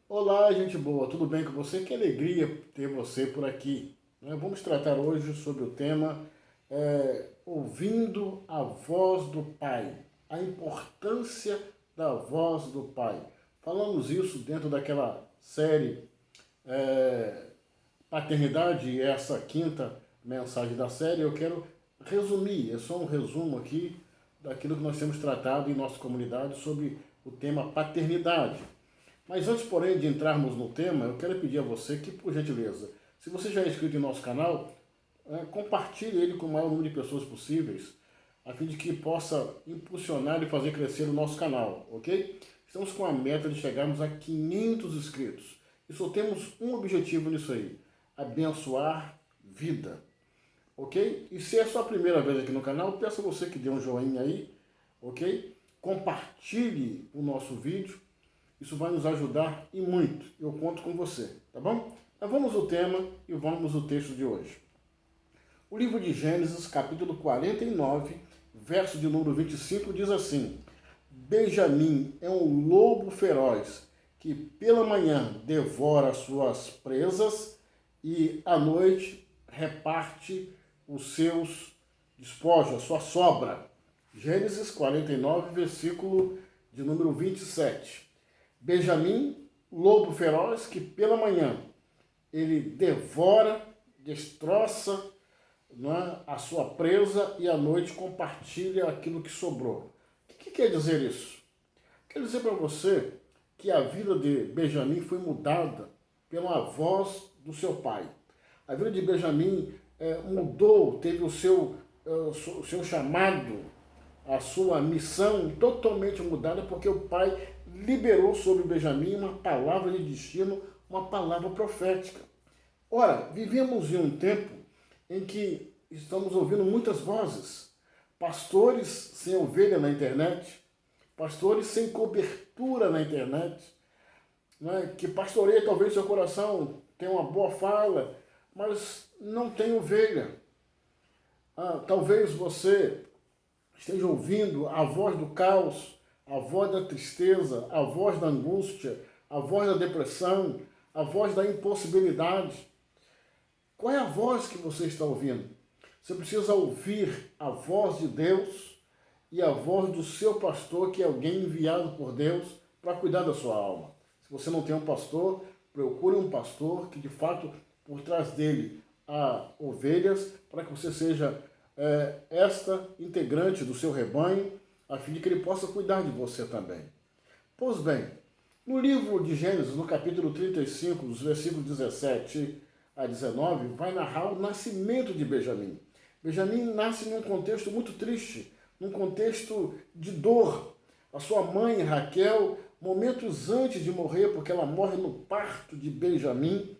Olá, gente boa, tudo bem com você? Que alegria ter você por aqui. Vamos tratar hoje sobre o tema ouvindo a voz do Pai, a importância da voz do Pai. Falamos isso dentro daquela série Paternidade, essa quinta mensagem da série. Eu quero resumir, é só um resumo aqui daquilo que nós temos tratado em nossa comunidade sobre o tema paternidade. Mas antes, porém, de entrarmos no tema, eu quero pedir a você que, por gentileza, se você já é inscrito em nosso canal, compartilhe ele com o maior número de pessoas possíveis, a fim de que possa impulsionar e fazer crescer o nosso canal, ok? Estamos com a meta de chegarmos a 500 inscritos. E só temos um objetivo nisso aí: abençoar vida, ok? E se é a sua primeira vez aqui no canal, peço a você que dê um joinha aí, ok? Compartilhe o nosso vídeo. Isso vai nos ajudar e muito. Eu conto com você, tá bom? Mas vamos ao tema e vamos ao texto de hoje. O livro de Gênesis, capítulo 49, verso de número 25, diz assim: Benjamim é um lobo feroz que pela manhã devora suas presas e à noite reparte os seus despojos, a sua sobra. Gênesis 49, versículo de número 27. Benjamim, lobo feroz, que pela manhã ele devora, destroça, não é, a sua presa e à noite compartilha aquilo que sobrou. O que quer dizer isso? Quer dizer para você que a vida de Benjamim foi mudada pela voz do seu pai. A vida de Benjamim mudou, teve o seu chamado, a sua missão totalmente mudada, porque o pai liberou sobre Benjamim uma palavra de destino, uma palavra profética. Ora, vivemos em um tempo em que estamos ouvindo muitas vozes, pastores sem ovelha na internet, pastores sem cobertura na internet, né, que pastoreia talvez seu coração, tem uma boa fala, mas não tem ovelha. Talvez você esteja ouvindo a voz do caos, a voz da tristeza, a voz da angústia, a voz da depressão, a voz da impossibilidade. Qual é a voz que você está ouvindo? Você precisa ouvir a voz de Deus e a voz do seu pastor, que é alguém enviado por Deus para cuidar da sua alma. Se você não tem um pastor, procure um pastor que de fato por trás dele há ovelhas, para que você seja esta integrante do seu rebanho, a fim de que ele possa cuidar de você também. Pois bem, no livro de Gênesis, no capítulo 35, dos versículos 17 a 19, vai narrar o nascimento de Benjamim. Benjamim nasce num contexto muito triste, num contexto de dor. A sua mãe, Raquel, momentos antes de morrer, porque ela morre no parto de Benjamim,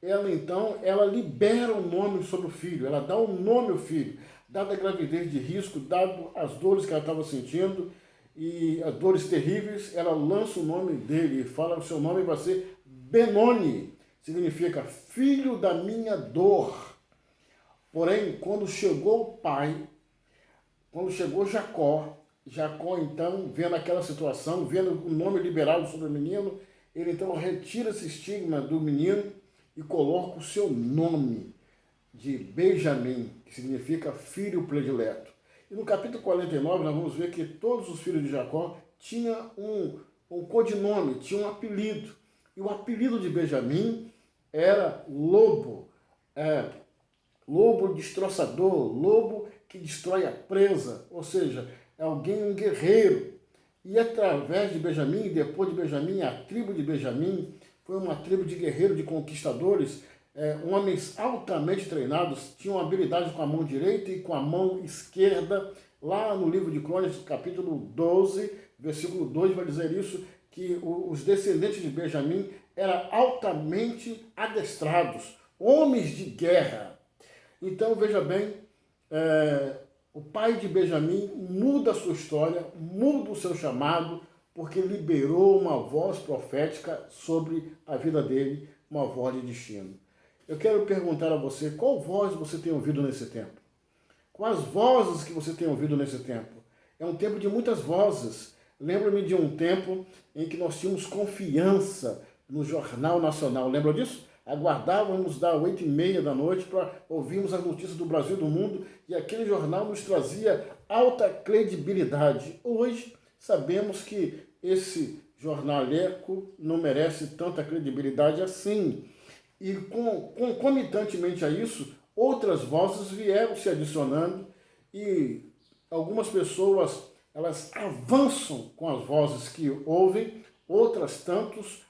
ela libera o nome sobre o filho, ela dá o nome ao filho, dada a gravidez de risco, dado as dores que ela estava sentindo e as dores terríveis, ela lança o nome dele e fala que o seu nome vai ser Benoni, significa filho da minha dor. Porém, quando chegou o pai, quando chegou Jacó então, vendo aquela situação, vendo o nome liberado sobre o menino, ele então retira esse estigma do menino e coloca o seu nome de Benjamim, que significa filho predileto. E no capítulo 49 nós vamos ver que todos os filhos de Jacó tinham um codinome, tinham um apelido. E o apelido de Benjamim era lobo, lobo destroçador, lobo que destrói a presa, ou seja, é alguém, um guerreiro. E através de Benjamim, e depois de Benjamim, a tribo de Benjamim foi uma tribo de guerreiros, de conquistadores, homens altamente treinados, tinham habilidade com a mão direita e com a mão esquerda. Lá no livro de Crônicas, capítulo 12, versículo 2, vai dizer isso, que os descendentes de Benjamim eram altamente adestrados, homens de guerra. Então, veja bem, o pai de Benjamim muda a sua história, muda o seu chamado, porque liberou uma voz profética sobre a vida dele, uma voz de destino. Eu quero perguntar a você, qual voz você tem ouvido nesse tempo? Quais vozes que você tem ouvido nesse tempo? É um tempo de muitas vozes. Lembro-me de um tempo em que nós tínhamos confiança no Jornal Nacional. Lembra disso? Aguardávamos das 8h30 da noite para ouvirmos as notícias do Brasil e do mundo, e aquele jornal nos trazia alta credibilidade. Hoje sabemos que esse jornaleco não merece tanta credibilidade assim. E concomitantemente a isso, outras vozes vieram se adicionando, e algumas pessoas elas avançam com as vozes que ouvem, outras tantos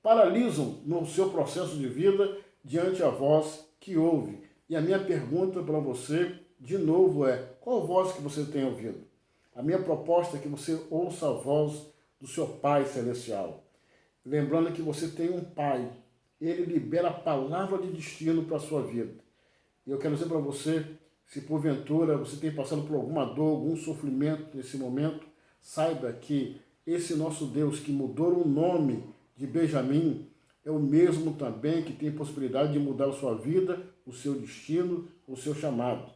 paralisam no seu processo de vida diante a voz que ouve. E a minha pergunta para você, de novo, é: qual voz que você tem ouvido? A minha proposta é que você ouça a voz do seu Pai Celestial. Lembrando que você tem um Pai, ele libera a palavra de destino para a sua vida. E eu quero dizer para você, se porventura você tem passado por alguma dor, algum sofrimento nesse momento, saiba que esse nosso Deus que mudou o nome de Benjamim é o mesmo também que tem possibilidade de mudar a sua vida, o seu destino, o seu chamado.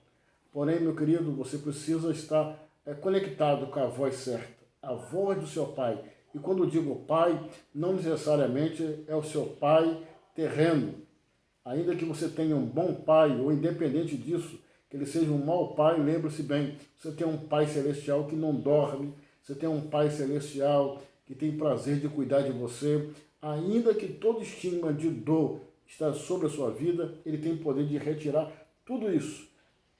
Porém, meu querido, você precisa estar conectado com a voz certa, a voz do seu Pai. E quando eu digo Pai, não necessariamente é o seu Pai terreno. Ainda que você tenha um bom pai, ou independente disso, que ele seja um mau pai, lembre-se bem, você tem um Pai Celestial que não dorme, você tem um Pai Celestial que tem prazer de cuidar de você. Ainda que todo estigma de dor está sobre a sua vida, ele tem poder de retirar tudo isso,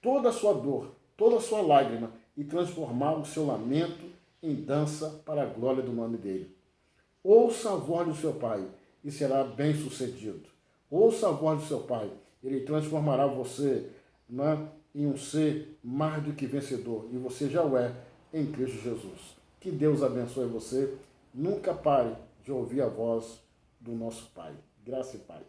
toda a sua dor, toda a sua lágrima, e transformar o seu lamento em dança para a glória do nome dele. Ouça a voz do seu Pai e será bem sucedido. Ouça a voz do seu Pai, ele transformará você em um ser mais do que vencedor, e você já o é em Cristo Jesus. Que Deus abençoe você. Nunca pare de ouvir a voz do nosso Pai. Graça e paz.